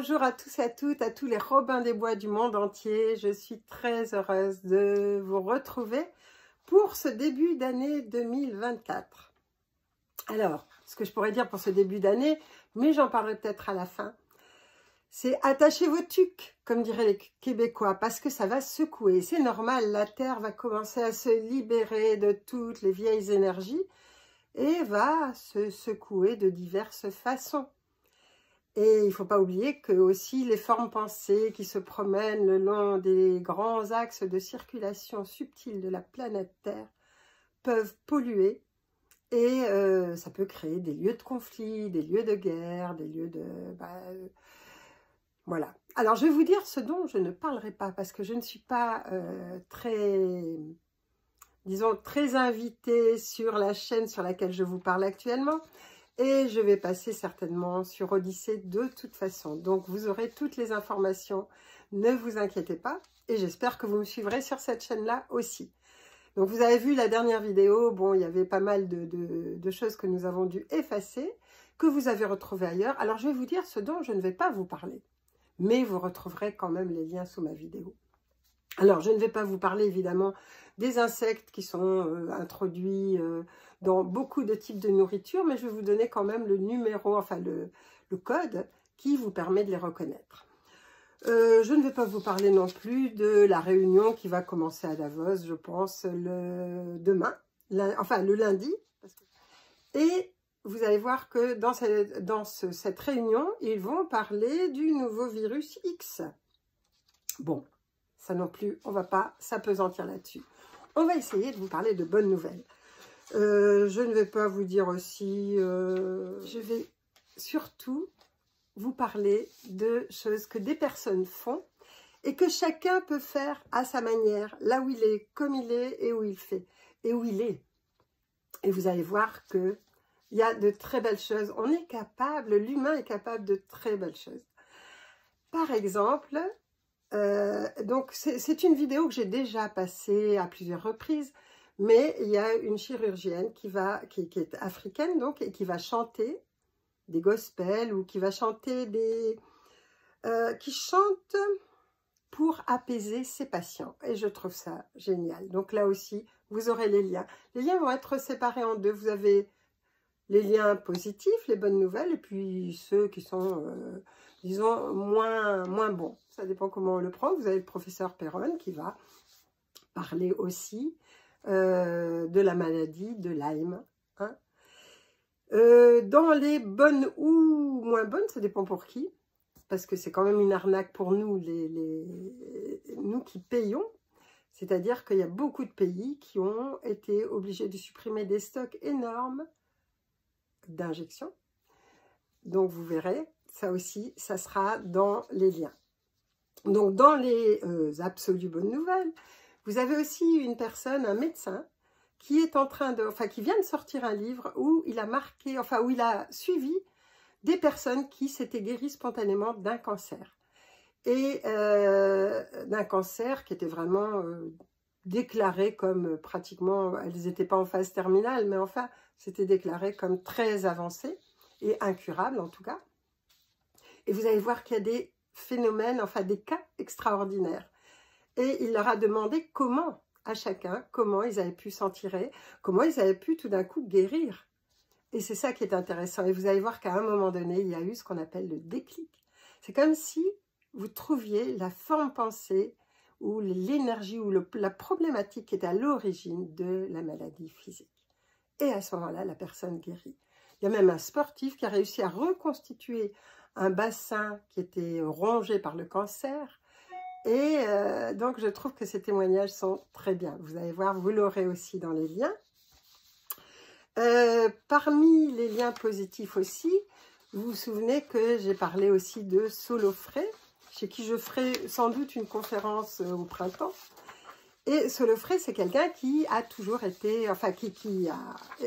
Bonjour à tous et à toutes, à tous les Robins des Bois du monde entier. Je suis très heureuse de vous retrouver pour ce début d'année 2024. Alors, ce que je pourrais dire pour ce début d'année, mais j'en parlerai peut-être à la fin, c'est attachez vos tuques, comme diraient les Québécois, parce que ça va secouer. C'est normal, la Terre va commencer à se libérer de toutes les vieilles énergies et va se secouer de diverses façons. Et il ne faut pas oublier que aussi les formes pensées qui se promènent le long des grands axes de circulation subtile de la planète Terre peuvent polluer et ça peut créer des lieux de conflit, des lieux de guerre, des lieux de... voilà. Alors je vais vous dire ce dont je ne parlerai pas parce que je ne suis pas très invitée sur la chaîne sur laquelle je vous parle actuellement. Et je vais passer certainement sur Odyssée de toute façon. Donc, vous aurez toutes les informations. Ne vous inquiétez pas. Et j'espère que vous me suivrez sur cette chaîne-là aussi. Donc, vous avez vu la dernière vidéo. Bon, il y avait pas mal de choses que nous avons dû effacer, que vous avez retrouvées ailleurs. Alors, je vais vous dire ce dont je ne vais pas vous parler. Mais vous retrouverez quand même les liens sous ma vidéo. Alors, je ne vais pas vous parler évidemment des insectes qui sont introduits dans beaucoup de types de nourriture, mais je vais vous donner quand même le numéro, enfin le code qui vous permet de les reconnaître. Je ne vais pas vous parler non plus de la réunion qui va commencer à Davos, je pense, demain, enfin le lundi. Et vous allez voir que dans cette réunion, ils vont parler du nouveau virus X. Bon. Ça non plus, on ne va pas s'apesantir là-dessus. On va essayer de vous parler de bonnes nouvelles. Je ne vais pas vous dire aussi... je vais surtout vous parler de choses que des personnes font et que chacun peut faire à sa manière, là où il est, comme il est et où il fait, et où il est. Et vous allez voir qu'il y a de très belles choses. On est capable, l'humain est capable de très belles choses. Par exemple... donc c'est une vidéo que j'ai déjà passée à plusieurs reprises, mais il y a une chirurgienne qui est africaine donc et qui va chanter des gospels ou qui va chanter qui chante pour apaiser ses patients et je trouve ça génial. Donc là aussi vous aurez les liens. Les liens vont être séparés en deux. Vous avez les liens positifs, les bonnes nouvelles, et puis ceux qui sont, disons, moins bons. Ça dépend comment on le prend. Vous avez le professeur Perron qui va parler aussi de la maladie de Lyme. Hein. Dans les bonnes ou moins bonnes, ça dépend pour qui, parce que c'est quand même une arnaque pour nous, nous qui payons. C'est-à-dire qu'il y a beaucoup de pays qui ont été obligés de supprimer des stocks énormes d'injection. Donc vous verrez, ça aussi, ça sera dans les liens. Donc dans les absolues bonnes nouvelles, vous avez aussi une personne, un médecin, qui est en train de, enfin qui vient de sortir un livre où il a marqué, enfin où il a suivi des personnes qui s'étaient guéries spontanément d'un cancer. Et d'un cancer qui était vraiment déclaré comme pratiquement, elles n'étaient pas en phase terminale, mais enfin, c'était déclaré comme très avancé et incurable en tout cas. Et vous allez voir qu'il y a des phénomènes, enfin des cas extraordinaires. Et il leur a demandé comment, à chacun, comment ils avaient pu s'en tirer, comment ils avaient pu tout d'un coup guérir. Et c'est ça qui est intéressant. Et vous allez voir qu'à un moment donné, il y a eu ce qu'on appelle le déclic. C'est comme si vous trouviez la forme pensée ou l'énergie ou la problématique qui est à l'origine de la maladie physique. Et à ce moment-là, la personne guérit. Il y a même un sportif qui a réussi à reconstituer un bassin qui était rongé par le cancer. Et donc, je trouve que ces témoignages sont très bien. Vous allez voir, vous l'aurez aussi dans les liens. Parmi les liens positifs aussi, vous vous souvenez que j'ai parlé aussi de Solofré, chez qui je ferai sans doute une conférence au printemps. Et Solofré, c'est quelqu'un qui a toujours été, enfin qui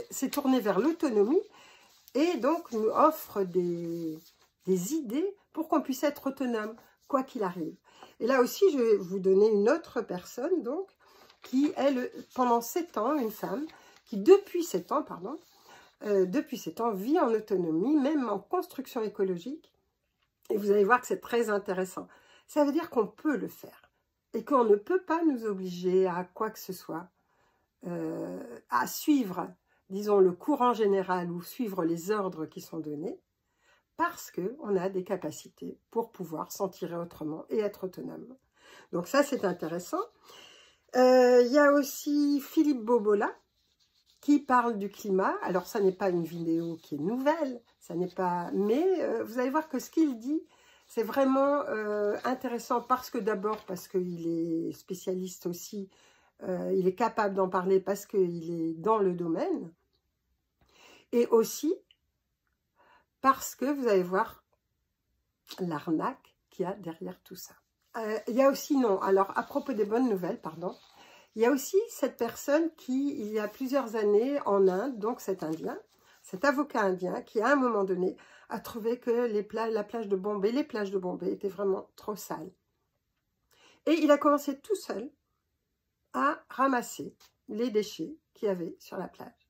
s'est tourné vers l'autonomie et donc nous offre des idées pour qu'on puisse être autonome, quoi qu'il arrive. Et là aussi, je vais vous donner une autre personne, donc, qui est pendant 7 ans, une femme, qui depuis 7 ans, pardon, depuis 7 ans, vit en autonomie, même en construction écologique, Et vous allez voir que c'est très intéressant. Ça veut dire qu'on peut le faire. Et qu'on ne peut pas nous obliger à quoi que ce soit, à suivre, disons, le courant général ou suivre les ordres qui sont donnés, parce qu'on a des capacités pour pouvoir s'en tirer autrement et être autonome. Donc ça, c'est intéressant. Il y a aussi Philippe Bobola qui parle du climat. Alors, ça n'est pas une vidéo qui est nouvelle, ça n'est pas... mais vous allez voir que ce qu'il dit, c'est vraiment intéressant parce que d'abord, parce qu'il est spécialiste aussi, il est capable d'en parler parce qu'il est dans le domaine, et aussi parce que vous allez voir l'arnaque qu'il y a derrière tout ça. Il y a aussi, non, alors à propos des bonnes nouvelles, pardon, il y a aussi cette personne qui, il y a plusieurs années en Inde, donc cet Indien, cet avocat indien qui à un moment donné a trouvé que la plage de Bombay, les plages de Bombay étaient vraiment trop sales. Et il a commencé tout seul à ramasser les déchets qu'il y avait sur la plage.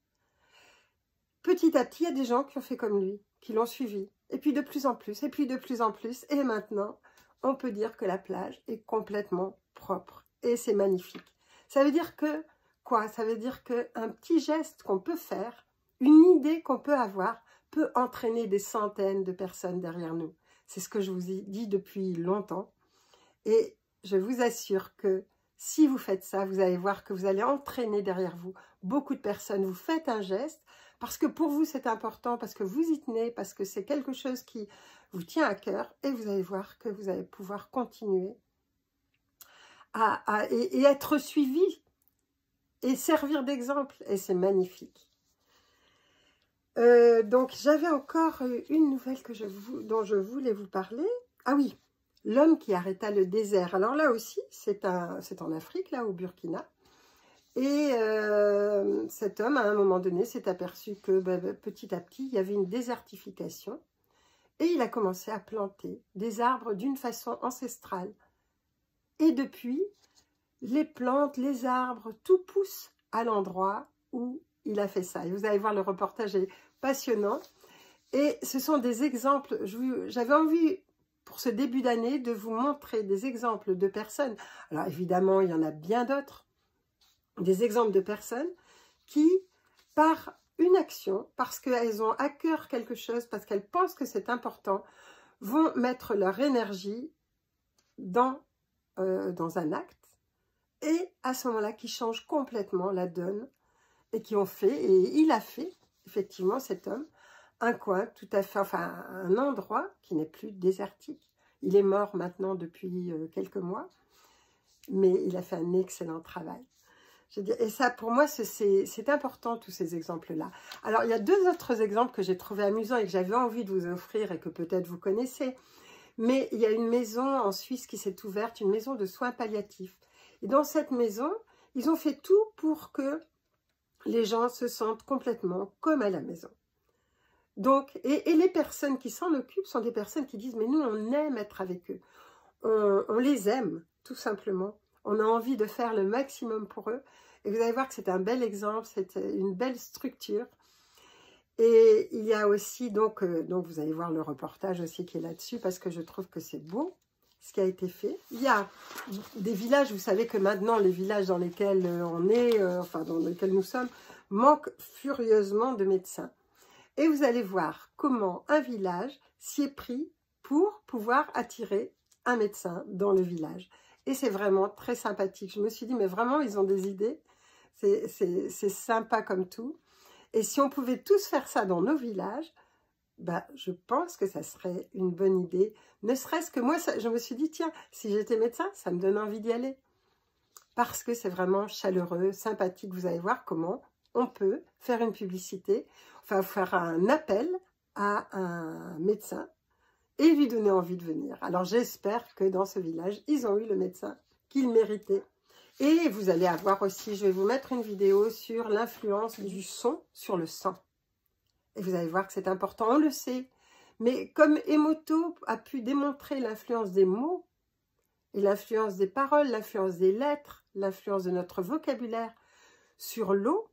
Petit à petit, il y a des gens qui ont fait comme lui, qui l'ont suivi. Et puis de plus en plus, et puis de plus en plus. Et maintenant, on peut dire que la plage est complètement propre. Et c'est magnifique. Ça veut dire que, quoi? Ça veut dire qu'un petit geste qu'on peut faire, une idée qu'on peut avoir, peut entraîner des centaines de personnes derrière nous. C'est ce que je vous ai dit depuis longtemps. Et je vous assure que si vous faites ça, vous allez voir que vous allez entraîner derrière vous beaucoup de personnes. Vous faites un geste parce que pour vous c'est important, parce que vous y tenez, parce que c'est quelque chose qui vous tient à cœur. Et vous allez voir que vous allez pouvoir continuer et être suivi et servir d'exemple. Et c'est magnifique. Donc j'avais encore une nouvelle dont je voulais vous parler. Ah oui, l'homme qui arrêta le désert. Alors là aussi, c'est en Afrique, là, au Burkina. Et cet homme, à un moment donné, s'est aperçu que petit à petit, il y avait une désertification. Et il a commencé à planter des arbres d'une façon ancestrale. Et depuis, les plantes, les arbres, tout pousse à l'endroit où il a fait ça. Et vous allez voir, le reportage est passionnant. Et ce sont des exemples. J'avais envie, pour ce début d'année, de vous montrer des exemples de personnes. Alors évidemment, il y en a bien d'autres. Des exemples de personnes qui, par une action, parce qu'elles ont à cœur quelque chose, parce qu'elles pensent que c'est important, vont mettre leur énergie dans un acte. Et à ce moment-là, qui changent complètement la donne. Et qui ont fait, et il a fait, effectivement, cet homme, un coin tout à fait, enfin un endroit qui n'est plus désertique. Il est mort maintenant depuis quelques mois, mais il a fait un excellent travail. Et ça, pour moi, c'est important, tous ces exemples-là. Alors, il y a deux autres exemples que j'ai trouvés amusants et que j'avais envie de vous offrir et que peut-être vous connaissez. Mais il y a une maison en Suisse qui s'est ouverte, une maison de soins palliatifs. Et dans cette maison, ils ont fait tout pour que les gens se sentent complètement comme à la maison. Donc, et les personnes qui s'en occupent sont des personnes qui disent « mais nous, on aime être avec eux. On les aime, tout simplement. On a envie de faire le maximum pour eux. » Et vous allez voir que c'est un bel exemple, c'est une belle structure. Et il y a aussi, donc vous allez voir le reportage aussi qui est là-dessus, parce que je trouve que c'est beau, ce qui a été fait. Il y a des villages, vous savez que maintenant, les villages dans lesquels on est, enfin dans lesquels nous sommes, manquent furieusement de médecins. Et vous allez voir comment un village s'y est pris pour pouvoir attirer un médecin dans le village. Et c'est vraiment très sympathique. Je me suis dit, mais vraiment, ils ont des idées. C'est sympa comme tout. Et si on pouvait tous faire ça dans nos villages, bah, je pense que ça serait une bonne idée. Ne serait-ce que moi, je me suis dit, tiens, si j'étais médecin, ça me donne envie d'y aller. Parce que c'est vraiment chaleureux, sympathique. Vous allez voir comment on peut faire une publicité, enfin faire un appel à un médecin et lui donner envie de venir. Alors j'espère que dans ce village, ils ont eu le médecin qu'ils méritaient. Et vous allez avoir aussi, je vais vous mettre une vidéo sur l'influence du son sur le sang. Et vous allez voir que c'est important, on le sait. Mais comme Emoto a pu démontrer l'influence des mots, et l'influence des paroles, l'influence des lettres, l'influence de notre vocabulaire sur l'eau,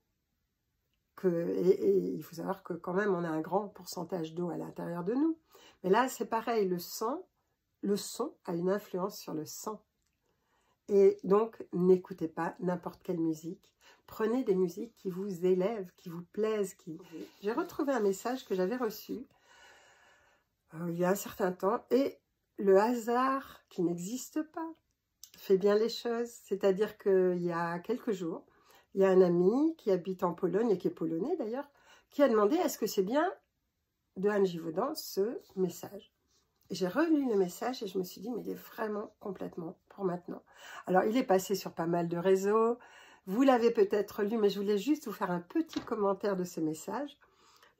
et il faut savoir que quand même on a un grand pourcentage d'eau à l'intérieur de nous, Mais là, c'est pareil, le son a une influence sur le sang. Et donc, n'écoutez pas n'importe quelle musique. Prenez des musiques qui vous élèvent, qui vous plaisent. J'ai retrouvé un message que j'avais reçu il y a un certain temps. Et le hasard, qui n'existe pas, fait bien les choses. C'est-à-dire qu'il y a quelques jours, il y a un ami qui habite en Pologne, et qui est polonais d'ailleurs, qui a demandé est-ce que c'est bien de Anne Givaudan ce message. J'ai relu le message et je me suis dit, mais il est vraiment complètement pour maintenant. Alors, il est passé sur pas mal de réseaux. Vous l'avez peut-être lu, mais je voulais juste vous faire un petit commentaire de ce message.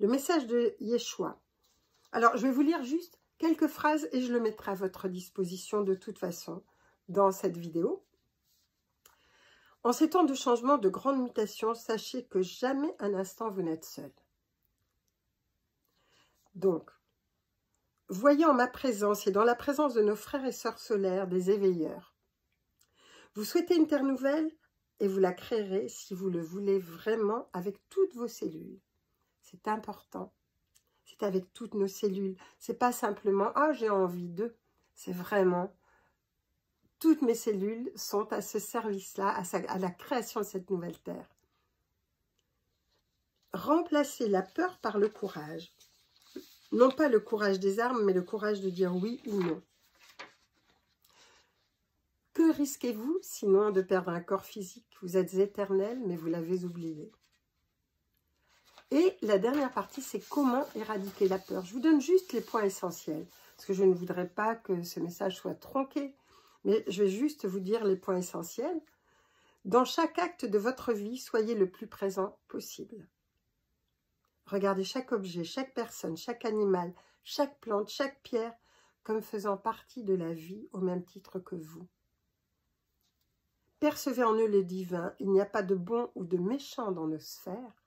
Le message de Yeshua. Alors, je vais vous lire juste quelques phrases et je le mettrai à votre disposition de toute façon dans cette vidéo. En ces temps de changement, de grandes mutations, sachez que jamais un instant vous n'êtes seul. Donc, voyant ma présence et dans la présence de nos frères et sœurs solaires, des éveilleurs, vous souhaitez une terre nouvelle et vous la créerez si vous le voulez vraiment avec toutes vos cellules. C'est important. C'est avec toutes nos cellules. C'est pas simplement « Ah, j'ai envie d'eux ». C'est vraiment toutes mes cellules sont à ce service-là, à la création de cette nouvelle terre. Remplacez la peur par le courage. Non pas le courage des armes, mais le courage de dire oui ou non. Que risquez-vous sinon de perdre un corps physique? Vous êtes éternel, mais vous l'avez oublié. Et la dernière partie, c'est comment éradiquer la peur. Je vous donne juste les points essentiels, parce que je ne voudrais pas que ce message soit tronqué, mais je vais juste vous dire les points essentiels. Dans chaque acte de votre vie, soyez le plus présent possible. Regardez chaque objet, chaque personne, chaque animal, chaque plante, chaque pierre, comme faisant partie de la vie au même titre que vous. Percevez en eux le divin, il n'y a pas de bon ou de méchant dans nos sphères,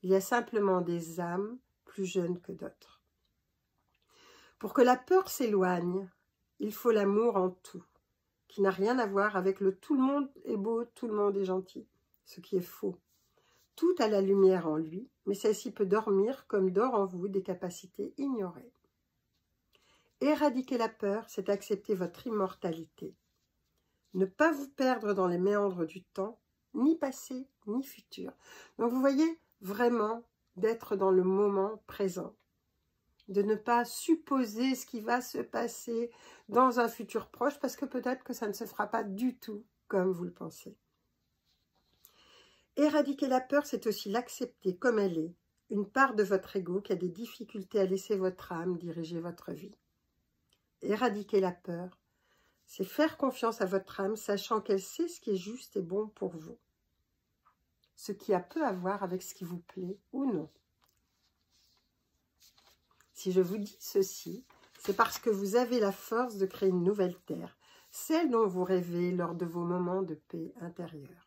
il y a simplement des âmes plus jeunes que d'autres. Pour que la peur s'éloigne, il faut l'amour en tout, qui n'a rien à voir avec le « tout le monde est beau, tout le monde est gentil », ce qui est faux. Tout a la lumière en lui, mais celle-ci peut dormir comme dort en vous des capacités ignorées. Éradiquer la peur, c'est accepter votre immortalité. Ne pas vous perdre dans les méandres du temps, ni passé, ni futur. Donc vous voyez, vraiment, d'être dans le moment présent. De ne pas supposer ce qui va se passer dans un futur proche, parce que peut-être que ça ne se fera pas du tout comme vous le pensez. Éradiquer la peur, c'est aussi l'accepter comme elle est, une part de votre ego qui a des difficultés à laisser votre âme diriger votre vie. Éradiquer la peur, c'est faire confiance à votre âme, sachant qu'elle sait ce qui est juste et bon pour vous. Ce qui a peu à voir avec ce qui vous plaît ou non. Si je vous dis ceci, c'est parce que vous avez la force de créer une nouvelle terre, celle dont vous rêvez lors de vos moments de paix intérieure.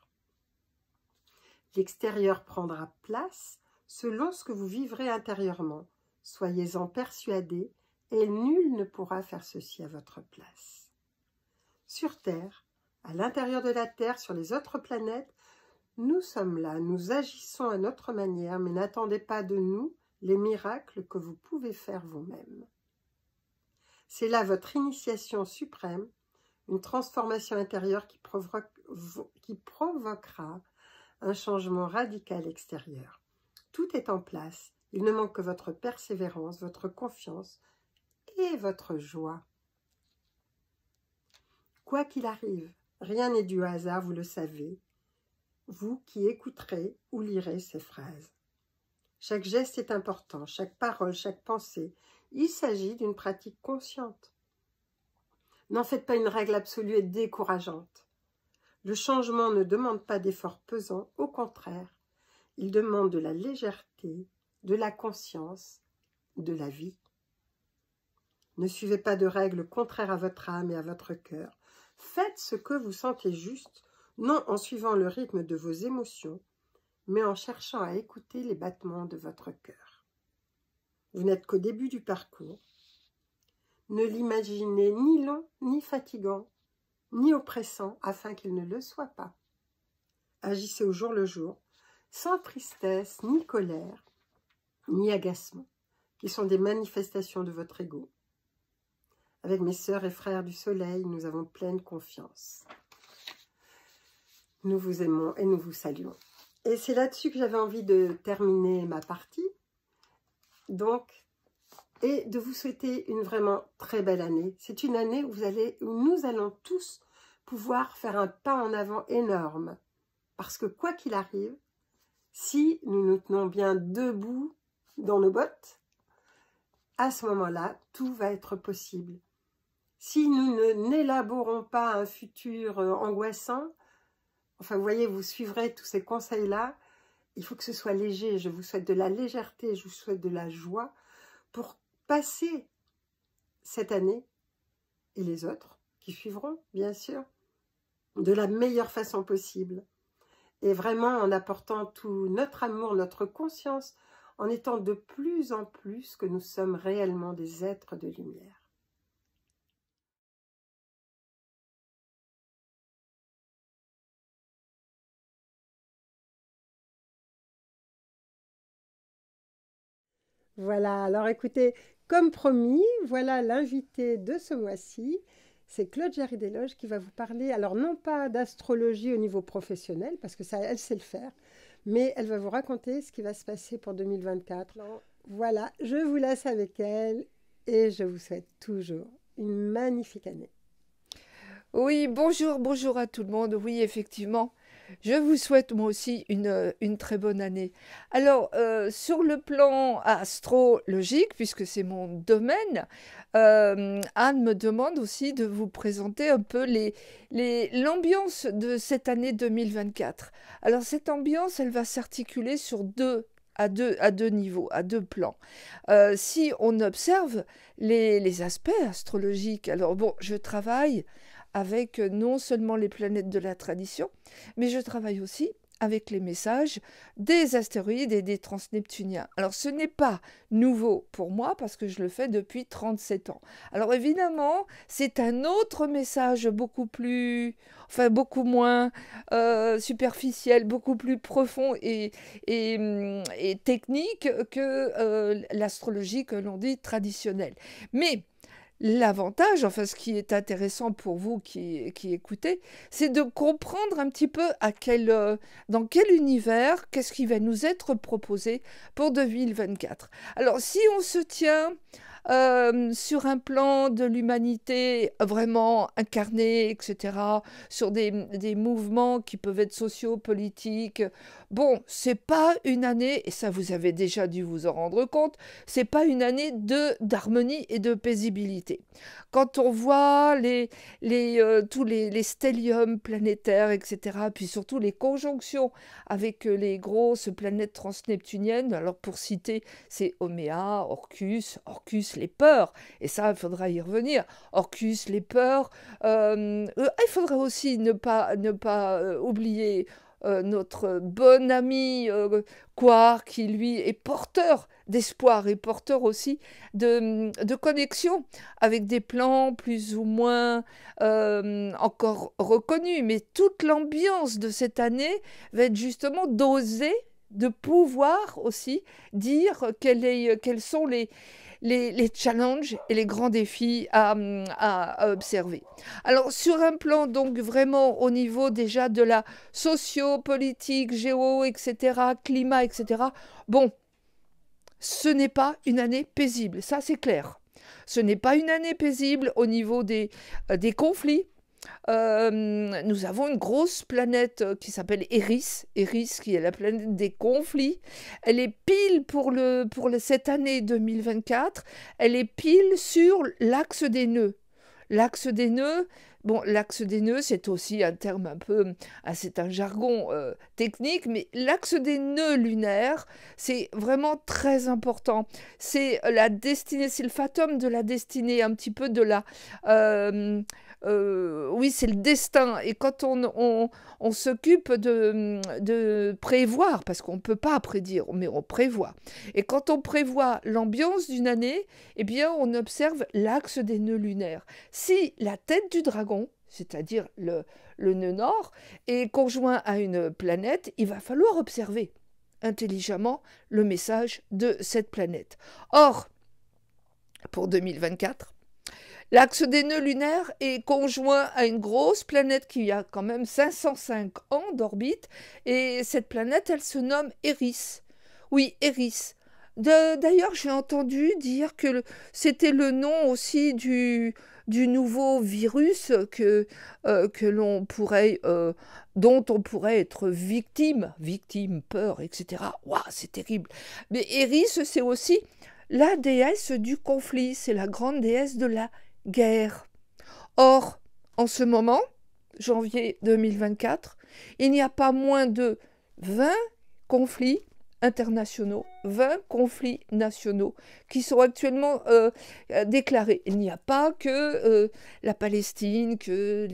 L'extérieur prendra place selon ce que vous vivrez intérieurement. Soyez-en persuadés et nul ne pourra faire ceci à votre place. Sur Terre, à l'intérieur de la Terre, sur les autres planètes, nous sommes là, nous agissons à notre manière, mais n'attendez pas de nous les miracles que vous pouvez faire vous-même. C'est là votre initiation suprême, une transformation intérieure qui provoquera un changement radical extérieur. Tout est en place. Il ne manque que votre persévérance, votre confiance et votre joie. Quoi qu'il arrive, rien n'est dû au hasard, vous le savez, vous qui écouterez ou lirez ces phrases. Chaque geste est important, chaque parole, chaque pensée. Il s'agit d'une pratique consciente. N'en faites pas une règle absolue et décourageante. Le changement ne demande pas d'efforts pesants, au contraire, il demande de la légèreté, de la conscience, de la vie. Ne suivez pas de règles contraires à votre âme et à votre cœur. Faites ce que vous sentez juste, non en suivant le rythme de vos émotions, mais en cherchant à écouter les battements de votre cœur. Vous n'êtes qu'au début du parcours. Ne l'imaginez ni long ni fatigant, ni oppressant, afin qu'il ne le soit pas. Agissez au jour le jour, sans tristesse, ni colère, ni agacement. qui sont des manifestations de votre ego. Avec mes sœurs et frères du soleil, nous avons pleine confiance. Nous vous aimons et nous vous saluons. Et c'est là-dessus que j'avais envie de terminer ma partie. Donc, et de vous souhaiter une vraiment très belle année. C'est une année où nous allons tous pouvoir faire un pas en avant énorme. Parce que quoi qu'il arrive, si nous nous tenons bien debout dans nos bottes, à ce moment-là, tout va être possible. Si nous n'élaborons pas un futur angoissant, enfin vous voyez, vous suivrez tous ces conseils-là, il faut que ce soit léger. Je vous souhaite de la légèreté, je vous souhaite de la joie pour passer cette année et les autres qui suivront, bien sûr, de la meilleure façon possible. Et vraiment en apportant tout notre amour, notre conscience, en étant de plus en plus que nous sommes réellement des êtres de lumière. Voilà, alors écoutez, comme promis, voilà l'invité de ce mois-ci. C'est Claude Jarry-Desloges qui va vous parler, alors non pas d'astrologie au niveau professionnel, parce que ça, elle sait le faire, mais elle va vous raconter ce qui va se passer pour 2024. Voilà, je vous laisse avec elle et je vous souhaite toujours une magnifique année. Oui, bonjour à tout le monde. Oui, effectivement, je vous souhaite moi aussi une très bonne année. Alors, sur le plan astrologique, puisque c'est mon domaine, Anne me demande aussi de vous présenter un peu l'ambiance de cette année 2024. Alors, cette ambiance, elle va s'articuler sur à deux niveaux, à deux plans. Si on observe les aspects astrologiques, alors bon, je travaille avec non seulement les planètes de la tradition, mais je travaille aussi avec les messages des astéroïdes et des transneptuniens. Alors ce n'est pas nouveau pour moi parce que je le fais depuis 37 ans. Alors évidemment, c'est un autre message beaucoup moins superficiel, beaucoup plus profond et technique que l'astrologie que l'on dit traditionnelle. Mais l'avantage, enfin ce qui est intéressant pour vous qui écoutez, c'est de comprendre un petit peu dans quel univers, qu'est-ce qui va nous être proposé pour 2024. Alors si on se tient sur un plan de l'humanité vraiment incarné, etc., sur des mouvements qui peuvent être sociaux, politiques. Bon, c'est pas une année, et ça vous avez déjà dû vous en rendre compte, c'est pas une année d'harmonie et de paisibilité. Quand on voit tous les stelliums planétaires, etc., puis surtout les conjonctions avec les grosses planètes transneptuniennes, alors pour citer, c'est Oméa, Orcus, les peurs, et ça, il faudra y revenir, Orcus, les peurs, il faudra aussi ne pas oublier notre bon ami Quar, qui lui est porteur d'espoir et porteur aussi de connexion avec des plans plus ou moins encore reconnus. Mais toute l'ambiance de cette année va être justement d'oser, de pouvoir aussi dire quels sont les challenges et les grands défis à observer. Alors, sur un plan, donc, vraiment au niveau déjà de la socio-politique, géo, etc., climat, etc., bon, ce n'est pas une année paisible, ça c'est clair. Ce n'est pas une année paisible au niveau des conflits. Nous avons une grosse planète qui s'appelle Eris, qui est la planète des conflits. Elle est pile pour cette année 2024, elle est pile sur l'axe des nœuds. L'axe des nœuds, bon, l'axe des nœuds, c'est aussi un terme un peu, c'est un jargon technique, mais l'axe des nœuds lunaires, c'est vraiment très important. C'est la destinée, c'est le fatum de la destinée, un petit peu de la... oui, c'est le destin. Et quand on s'occupe de prévoir, parce qu'on ne peut pas prédire, mais on prévoit. Et quand on prévoit l'ambiance d'une année, eh bien, on observe l'axe des nœuds lunaires. Si la tête du dragon, c'est-à-dire le nœud nord, est conjoint à une planète, il va falloir observer. intelligemment le message de cette planète. Or, pour 2024, l'axe des nœuds lunaires est conjoint à une grosse planète qui a quand même 505 ans d'orbite, et cette planète, elle se nomme Eris. Oui, Eris. D'ailleurs, j'ai entendu dire que c'était le nom aussi du nouveau virus que l'on pourrait, dont on pourrait être victime, peur, etc. Waouh, c'est terrible. Mais Eris, c'est aussi la déesse du conflit, c'est la grande déesse de la guerre. Or, en ce moment, janvier 2024, il n'y a pas moins de 20 conflits internationaux, 20 conflits nationaux qui sont actuellement déclarés. Il n'y a pas que la Palestine, que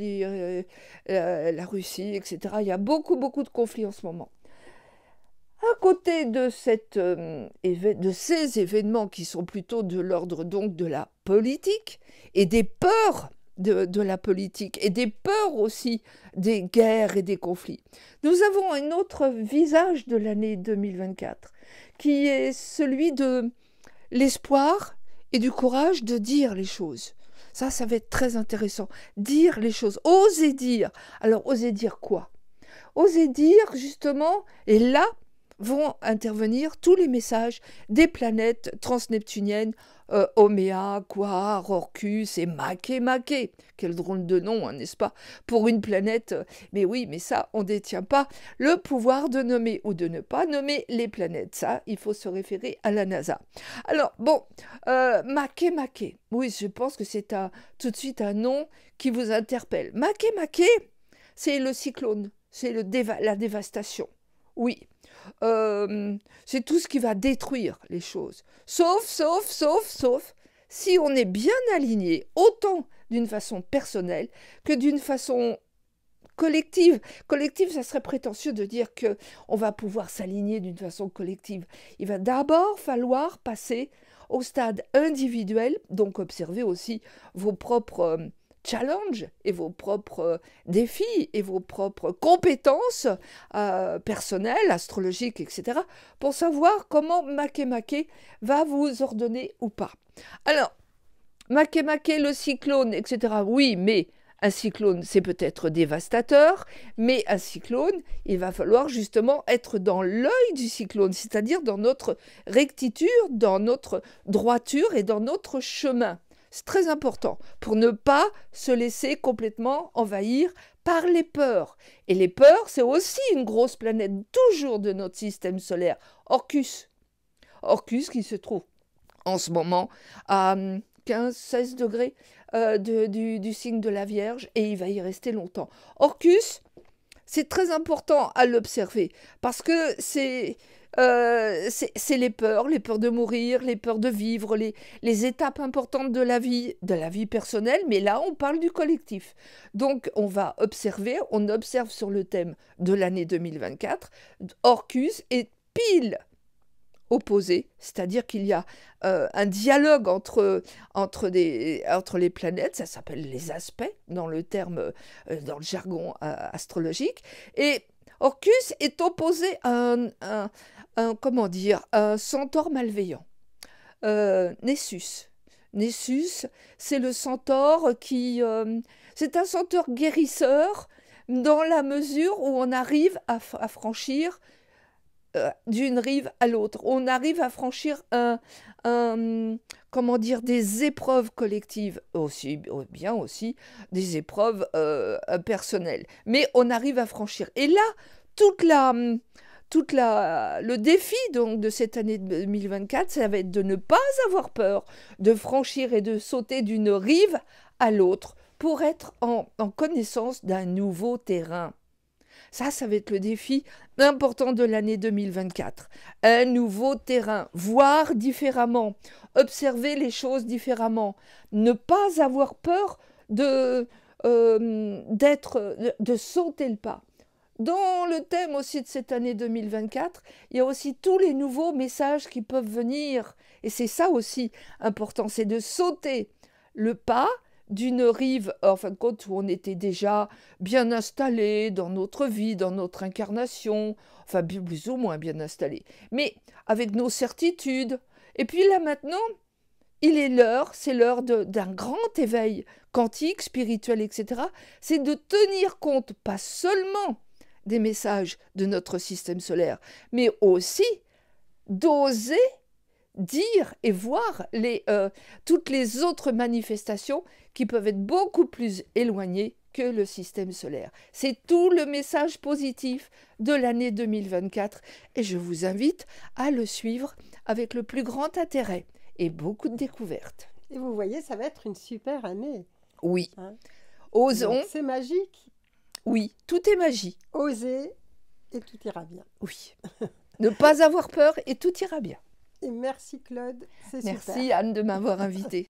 la Russie, etc. Il y a beaucoup de conflits en ce moment. À côté de ces événements qui sont plutôt de l'ordre donc de la politique et des peurs de la politique et des peurs aussi des guerres et des conflits, nous avons un autre visage de l'année 2024 qui est celui de l'espoir et du courage de dire les choses. Ça va être très intéressant. Dire les choses, oser dire. Alors, oser dire quoi? Oser dire justement, et là, vont intervenir tous les messages des planètes transneptuniennes, Oméa, Quar, Orcus et Makemake. Quel drôle de nom, hein, n'est-ce pas? Pour une planète, mais oui, mais ça, on ne détient pas le pouvoir de nommer ou de ne pas nommer les planètes. Ça, il faut se référer à la NASA. Alors, bon, Makemake, oui, je pense que c'est tout de suite un nom qui vous interpelle. Makemake, c'est le cyclone, c'est la dévastation. Oui, c'est tout ce qui va détruire les choses. Sauf si on est bien aligné, autant d'une façon personnelle que d'une façon collective. Collective, ça serait prétentieux de dire qu'on va pouvoir s'aligner d'une façon collective. Il va d'abord falloir passer au stade individuel, donc observer aussi vos propres challenge et vos propres défis et vos propres compétences personnelles, astrologiques, etc. pour savoir comment Makemake va vous ordonner ou pas. Alors, Makemake, le cyclone, etc. Oui, mais un cyclone, c'est peut-être dévastateur, mais un cyclone, il va falloir justement être dans l'œil du cyclone, c'est-à-dire dans notre rectitude, dans notre droiture et dans notre chemin. C'est très important pour ne pas se laisser complètement envahir par les peurs. Et les peurs, c'est aussi une grosse planète, toujours de notre système solaire, Orcus. Orcus qui se trouve en ce moment à 15-16 degrés du signe de la Vierge, et il va y rester longtemps. Orcus, c'est très important à l'observer, parce que c'est les peurs de mourir, les peurs de vivre, les étapes importantes de la vie personnelle, mais là on parle du collectif. Donc on va observer, on observe sur le thème de l'année 2024, Orcus est pile opposé, c'est-à-dire qu'il y a un dialogue entre les planètes, ça s'appelle les aspects dans le dans le jargon astrologique, et Orcus est opposé à un centaure malveillant, Nessus. Nessus, c'est le centaure c'est un centaure guérisseur dans la mesure où on arrive à franchir d'une rive à l'autre. On arrive à franchir des épreuves collectives, aussi des épreuves personnelles. Mais on arrive à franchir. Et là, le défi donc de cette année 2024, ça va être de ne pas avoir peur de franchir et de sauter d'une rive à l'autre pour être en connaissance d'un nouveau terrain. Ça va être le défi important de l'année 2024. Un nouveau terrain, voir différemment, observer les choses différemment, ne pas avoir peur de sauter le pas. Dans le thème aussi de cette année 2024, il y a aussi tous les nouveaux messages qui peuvent venir. Et c'est ça aussi important, c'est de sauter le pas d'une rive, en fin de compte, où on était déjà bien installé dans notre vie, dans notre incarnation, enfin plus ou moins bien installé, mais avec nos certitudes. Et puis là maintenant, il est l'heure, c'est l'heure d'un grand éveil quantique, spirituel, etc. C'est de tenir compte pas seulement des messages de notre système solaire, mais aussi d'oser dire et voir toutes les autres manifestations qui peuvent être beaucoup plus éloignées que le système solaire. C'est tout le message positif de l'année 2024 et je vous invite à le suivre avec le plus grand intérêt et beaucoup de découvertes. Et vous voyez, ça va être une super année. Oui. Hein? Osons. C'est magique. Oui, tout est magie. Osez et tout ira bien. Oui. Ne pas avoir peur et tout ira bien. Et merci Claude, c'est super. Merci Anne de m'avoir invitée.